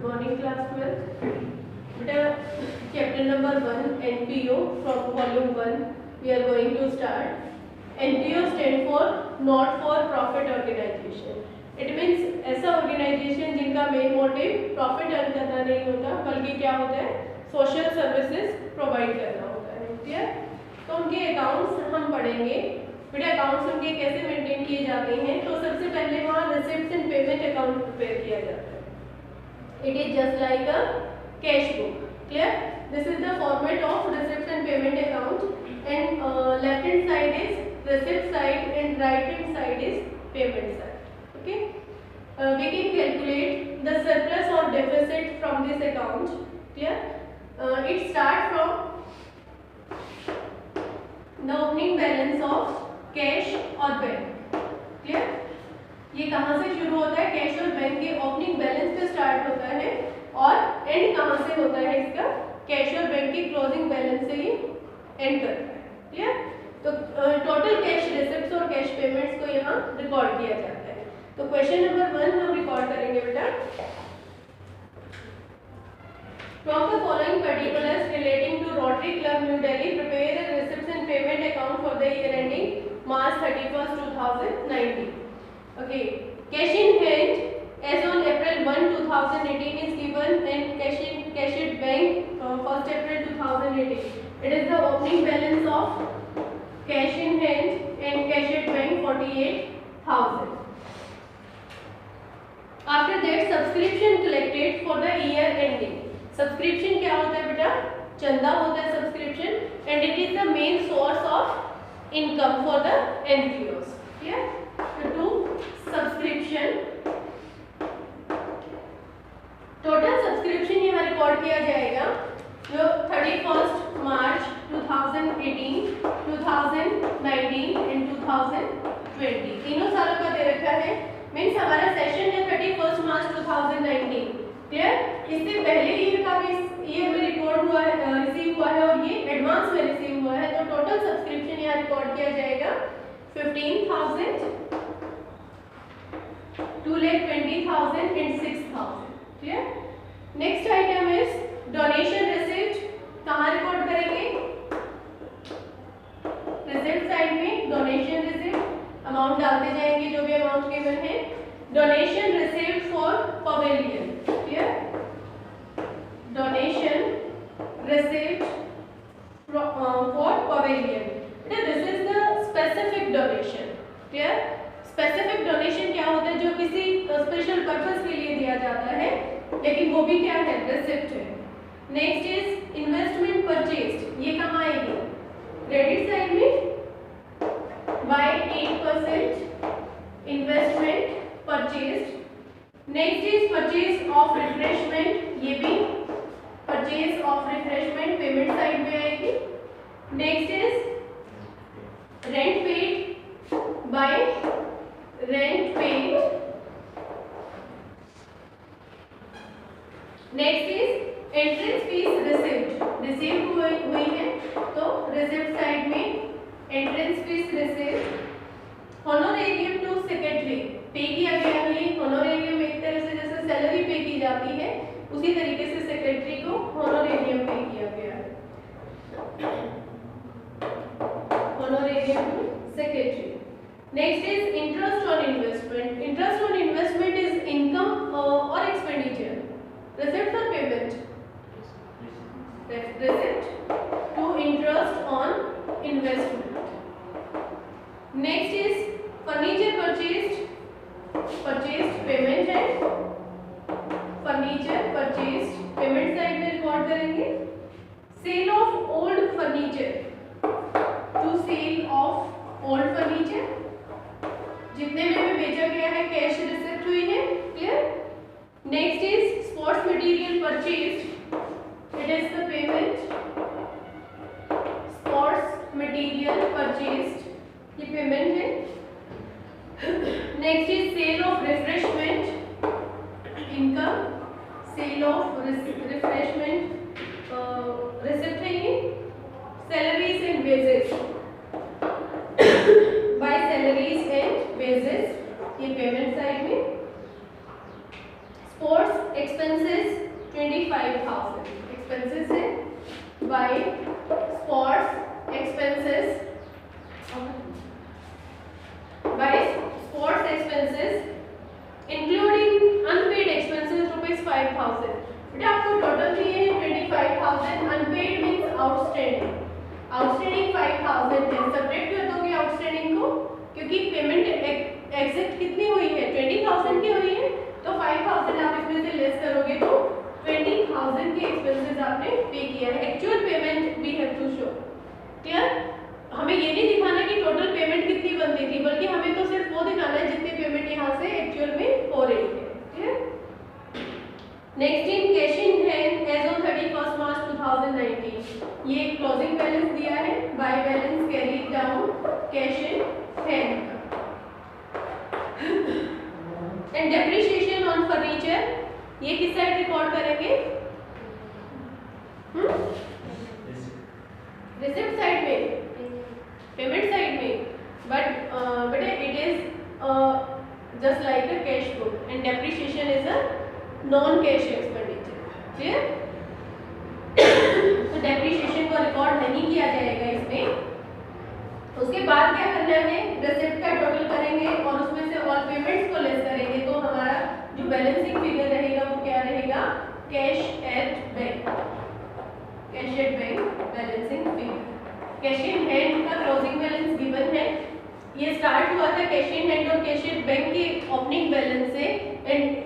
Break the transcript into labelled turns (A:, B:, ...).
A: Good morning, class 12. Beta, chapter number 1, NPO from volume 1. We are going to start. NPO stand for Not for Profit Organization. It means ऐसा organisation जिनका main motive profit earn करना नहीं होता, बल्कि क्या होता है, social services provide करना होता है. क्लियर? तो उनके अकाउंट्स हम पढ़ेंगे. बेटा अकाउंट्स उनके कैसे मेंटेन किए जाते हैं. तो सबसे पहले वहाँ receipt and payment account prepare किया जाता है. It is just like a cash book. Clear? This is the format of receipts and payment account. And left hand side is receipt side and right hand side is payment side. Okay? We can calculate the surplus or deficit from this account. Clear? It starts from the opening balance of cash or bank. Clear? ये कहाँ से शुरू होता है? Cash और bank के opening balance से start होता है और एंड कहाँ से होता है इसका? कैश और बैंक की क्लोजिंग बैलेंस से ही एंड करता है. क्लियर? तो टोटल कैश रिसिप्ट्स और कैश पेमेंट्स को यहाँ रिकॉर्ड किया जाता है. तो क्वेश्चन नंबर 1 हम रिकॉर्ड करेंगे बेटा. From the following particulars relating to Rotary Club New Delhi, prepare a receipts and payment account for the year ending March 31st, 2019. Okay, cash in hand as on April 1, 2018 is given and cash at bank 1st April 2018. It is the opening balance of cash in hand and cash at bank 48,000. After that, subscription collected for the year ending. Subscription क्या होता है बेटा? चंदा होता है subscription and it is the main source of income for the NPOs. Clear? To subscription, total subscription यहाँ record किया जाएगा जो 31 मार्च 2018, 2019 एंड 2020 तीनों सालों का दे रखा है. मीन्स हमारा सेशन है 31 मार्च 2019. क्लियर? इससे पहले ईयर का भी ईयर में रिकॉर्ड हुआ है, रिसीव हुआ है और ये एडवांस में रिसीव हुआ है. तो टोटल सब्सक्रिप्शन यहाँ रिकॉर्ड किया जाएगा 15,000, 2,20,000 and 6,000. Clear? Next item is donation receipt. कहाँ रिकॉर्ड करेंगे? रिसिप्ट साइड में डोनेशन रिसिप्ट अमाउंट डालते जाएंगे जो भी अमाउंट गिवन है. Donation receipt for pavilion. Clear? Donation receipt for pavilion. This is the specific donation. Clear? Specific donation क्या होता है? जो किसी स्पेशल पर्पस के लिए दिया जाता है, लेकिन वो भी क्या है? रिसिप्ट है. Next is investment purchased. ये कहाँ आएगी? क्रेडिट साइड में by 8% investment purchased. Next is purchase of refreshment. ये भी purchase of refreshment payment side में आएगी. Next is rent paid by rent paid. Next is entrance fees received. Received हुई है तो receipt साइड में entrance fees received. Honorarium to secretary पे किया गया है. Honorarium एक तरह से जैसे सैलरी पे की जाती है उसी तरीके से सेक्रेटरी को honorarium पे किया गया है. Honorarium to secretary. Next is interest on investment. Interest on investment is income or expenditure. Receipt or payment? Receipt to interest on investment. Next is furniture purchased. Purchased payment है. Furniture purchased payment side में record करेंगे. Sale of old furniture. To sale of old furniture. जितने में भी बेचा गया है cash receipt हुई है. Clear? Next is sports material purchased. It is the payment. Sports material purchased ये पेमेंट है. Next is sale of refreshment income. Sale of refreshment receipt है ये. Salaries and wages by salaries and wages ये payment side में. Sports expenses 25,000, expenses है by sports expenses by sports expenses including unpaid expenses ₹5,000। बेटा आपको total चाहिए 25,000, unpaid means outstanding, outstanding 5,000 है। Subtract कर दोगे आउटस्टैंडिंग को, क्योंकि पेमेंट एग्जिट कितनी हुई है 20,000 की हुई है, तो 5,000 आप इसमें से लेस करोगे तो 20,000 के एक्सपेंसेस आपने पे किया है। Actual payment we have to show. Clear? हमें ये नहीं दिखाना कि टोटल पेमेंट कितनी बनती थी, बल्कि हमें तो सिर्फ वो दिखाना है जितनी पेमेंट यहाँ से एक्चुअल में हो रही है। Next in cash in hand as on 31 March 2019, ये क्लोजिंग बैलेंस दिया है, by balance carried down cash in hand. And depreciation on furniture, ये किस साइड रिकॉर्ड करेंगे? रिसिप्ट साइड में, पेमेंट साइड में, बट बेटा it is just like a cash book and depreciation is a non cash expenditure. Clear? तो depreciation को record नहीं किया जाएगा इसमें। उसके बाद क्या करना है, रिसिप्ट का टोटल करेंगे और उसमें से ऑल पेमेंट्स को लेस करेंगे, तो हमारा जो बैलेंसिंग फिगर रहेगा वो क्या रहेगा? Cash at bank, cash at bank balancing figure. Cash in hand का क्लोजिंग बैलेंस गिवन है, ये स्टार्ट हुआ था कैश इन हैंड और कैश एट बैंक के ओपनिंग बैलेंस से, एंड